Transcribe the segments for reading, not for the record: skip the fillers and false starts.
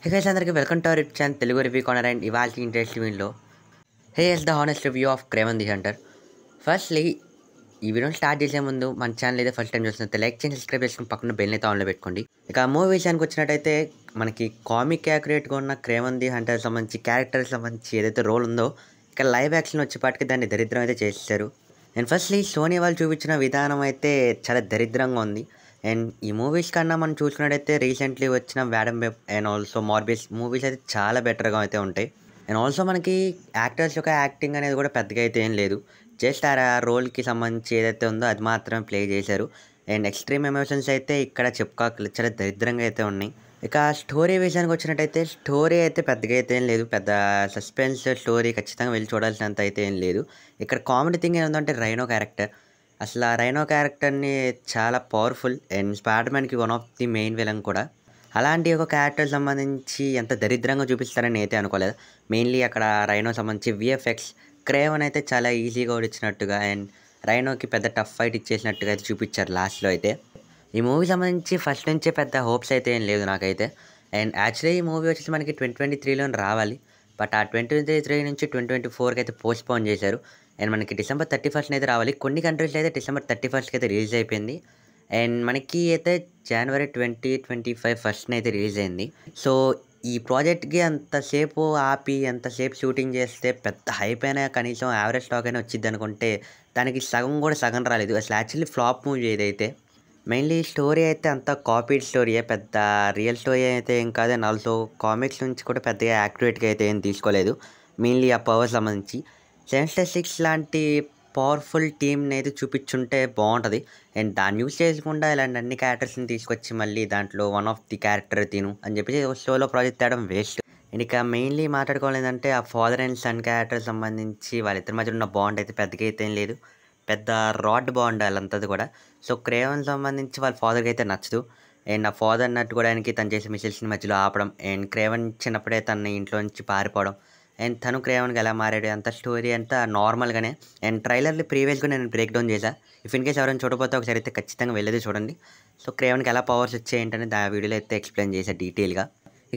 Hey guys, అందరికీ welcome to our YouTube channel Telugu review corner and ఇవాళ interest వీడియోలో is the honest review of Kraven the Hunter. Firstly ఈ వీడియోని start చేసే ముందు మన ఛానల్ అయితే ఫస్ట్ టైం చూస్తుంటే లైక్ చేసి సబ్స్క్రైబ్ చేసుకుని పక్కన బెల్ అయితే ఆన్లో పెట్టుకోండి. ఇక మూవీ విషయానికి వచ్చినట్టయితే మనకి కామిక్ యాక్యురేట్గా ఉన్న క్రేవన్ ది హంటర్ సంబంధించి క్యారెక్టర్ సంబంధించి ఏదైతే రోల్ ఉందో ఇక లైవ్ యాక్షన్ వచ్చేపాటికి దాన్ని దరిద్రం అయితే చేసేసారు. అండ్ ఫస్ట్లీ సోనీ వాళ్ళు చూపించిన విధానం అయితే చాలా దరిద్రంగా ఉంది. అండ్ ఈ మూవీస్ కన్నా మనం చూసుకున్నట్టయితే రీసెంట్లీ వచ్చిన వ్యాడమ్ web and also Morbius movies అయితే చాలా బెటర్గా అయితే ఉంటాయి. అండ్ ఆల్సో మనకి యాక్టర్స్ యొక్క యాక్టింగ్ అనేది కూడా పెద్దగా అయితే ఏం లేదు. జస్ట్ ఆ రోల్కి సంబంధించి ఏదైతే ఉందో అది మాత్రమే ప్లే చేశారు. అండ్ ఎక్స్ట్రీమ్ ఎమోషన్స్ అయితే ఇక్కడ చెప్పుకోకలేదు, చాలా దరిద్రంగా అయితే ఉన్నాయి. ఇక స్టోరీ విషయానికి వచ్చినట్టయితే స్టోరీ అయితే పెద్దగా అయితే ఏం లేదు. పెద్ద సస్పెన్స్ స్టోరీ ఖచ్చితంగా వెళ్ళి చూడాల్సినంత అయితే ఏం లేదు. ఇక్కడ కామెడీ థింగ్ ఏంటంటే రైనో క్యారెక్టర్. అసలు ఆ రైనో క్యారెక్టర్ని చాలా పవర్ఫుల్ అండ్ స్పైడర్మ్యాన్కి one of the main villain కూడా. అలాంటి ఒక క్యారెక్టర్ సంబంధించి ఎంత దరిద్రంగా చూపిస్తారని అయితే అనుకోలేదు. మెయిన్లీ అక్కడ రైనో సంబంధించి విఎఫ్ఎక్స్ క్రేవన్ అయితే చాలా ఈజీగా ఓడించినట్టుగా అండ్ రైనోకి పెద్ద టఫ్ ఫైట్ ఇచ్చేసినట్టుగా అయితే చూపించారు లాస్ట్లో అయితే. ఈ మూవీ సంబంధించి ఫస్ట్ నుంచే పెద్ద హోప్స్ అయితే ఏం లేదు నాకైతే. అండ్ యాక్చువల్లీ ఈ మూవీ వచ్చేసి మనకి 2023లో రావాలి. బట్ ఆ 2023 నుంచి 2024కి అయితే పోస్ట్పోన్ చేశారు. అండ్ మనకి December 31st అయితే రావాలి. కొన్ని కంట్రీస్లో అయితే December 31st అయితే రిలీజ్ అయిపోయింది. అండ్ మనకి అయితే January 2025 ఫస్ట్న అయితే రిలీజ్ అయింది. సో ఈ ప్రాజెక్ట్కి అంతసేపు ఆపి అంతసేపు షూటింగ్ చేస్తే పెద్ద హైప్ అయినా కనీసం యావరేజ్ స్టాక్ అయినా వచ్చింది అనుకుంటే దానికి సగం రాలేదు. అసలు యాక్చువల్లీ ఫ్లాప్ మూవీ ఏదైతే. మెయిన్లీ స్టోరీ అయితే అంత కాపీడ్ స్టోరీయే, పెద్ద రియల్ స్టోరీ అయితే ఏం కాదు. అండ్ ఆల్సో కామిక్స్ నుంచి కూడా పెద్దగా యాక్యురేట్గా అయితే ఏం తీసుకోలేదు. మెయిన్లీ ఆ పవర్ సంబంధించి సెవెన్స్టర్ 6 లాంటి పవర్ఫుల్ టీమ్ని అయితే చూపించుంటే బాగుంటుంది. అండ్ దాన్ని యూజ్ చేయకుండా ఇలాంటి అన్ని క్యారెక్టర్స్ని తీసుకొచ్చి మళ్ళీ దాంట్లో వన్ ఆఫ్ ది క్యారెక్టర్ తిను అని చెప్పేసి సోలో ప్రాజెక్ట్ తేవడం వేస్ట్. అండ్ ఇక మెయిన్లీ మాట్లాడుకోవాలంటే ఆ ఫాదర్ అండ్ సన్ క్యారెక్టర్ సంబంధించి వాళ్ళిద్దరి మధ్య ఉన్న బాండ్ అయితే పెద్దగా అయితే ఏం లేదు. పెద్ద రాడ్ బాండ్ వాళ్ళంతది కూడా. సో క్రేవన్ సంబంధించి వాళ్ళ ఫాదర్కి అయితే నచ్చదు. అండ్ ఆ ఫాదర్ నట్టుకోవడానికి తను చేసే మిసిల్స్ని మధ్యలో ఆపడం అండ్ క్రేవన్ చిన్నప్పుడే తన ఇంట్లో నుంచి పారిపోవడం అండ్ తను క్రేవన్కి ఎలా మారాడు అంత స్టోరీ అంతా నార్మల్గానే. అండ్ ట్రైలర్లు ప్రీవియస్గా నేను బ్రేక్ డౌన్ చేశాను. ఇఫ్ ఇన్ కేస్ ఎవరైనా చూడకపోతే ఒకసారి అయితే ఖచ్చితంగా వెళ్ళేది చూడండి. సో క్రేవన్కి ఎలా పవర్స్ వచ్చాయంటనే ఆ వీడియోలో అయితే ఎక్స్ప్లెయిన్ చేశాను డీటెయిల్గా.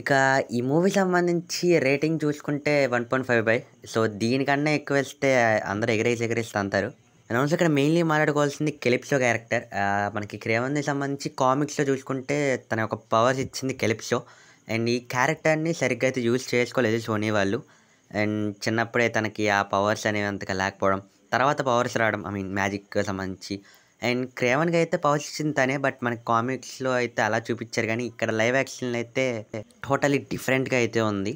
ఇక ఈ మూవీ సంబంధించి రేటింగ్ చూసుకుంటే 1.5. సో దీనికన్నా ఎక్కువ వేస్తే అందరూ ఎగరేసి అంటారు. అండ్ ఆల్సో ఇక్కడ మెయిన్లీ మాట్లాడుకోవాల్సింది కెలిప్సో క్యారెక్టర్. మనకి క్రేవన్కి సంబంధించి కామిక్స్లో చూసుకుంటే తన యొక్క పవర్స్ ఇచ్చింది కెలిప్సో. అండ్ ఈ క్యారెక్టర్ని సరిగ్గా అయితే యూజ్ చేసుకోలేదు సోనీ వాళ్ళు. అండ్ చిన్నప్పుడే తనకి ఆ పవర్స్ అనేవి అంతగా లేకపోవడం, తర్వాత పవర్స్ రావడం, మ్యాజిక్ సంబంధించి. అండ్ క్రేవన్కి అయితే పవర్స్ ఇచ్చింది తనే. బట్ మనకి కామిక్స్లో అయితే అలా చూపించారు, కానీ ఇక్కడ లైవ్ యాక్షన్లో అయితే టోటలీ డిఫరెంట్గా అయితే ఉంది.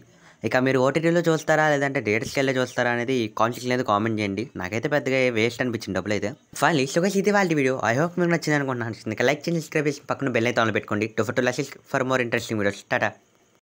ఇక మీరు ఓటీటీలో చూస్తారా లేదంటే థియేటర్స్కి వెళ్ళి చూస్తారా అనేది కాన్సెప్ట్ అనేది కామెంట్ చేయండి. నాకైతే పెద్దగా వేస్ట్ అనిపించింది డబ్బులు అయితే. ఫైనల్లీ సో గైస్ ఇది వాళ్ళ వీడియో. ఐ హోప్ మీకు నచ్చింది అనుకుంటున్నాను. లైక్ చేసి సబ్స్క్రైబ్ చేసి పక్కన బెల్ అయితే ఆన్ పెట్టుకోండి. To for more interesting videos. Tata.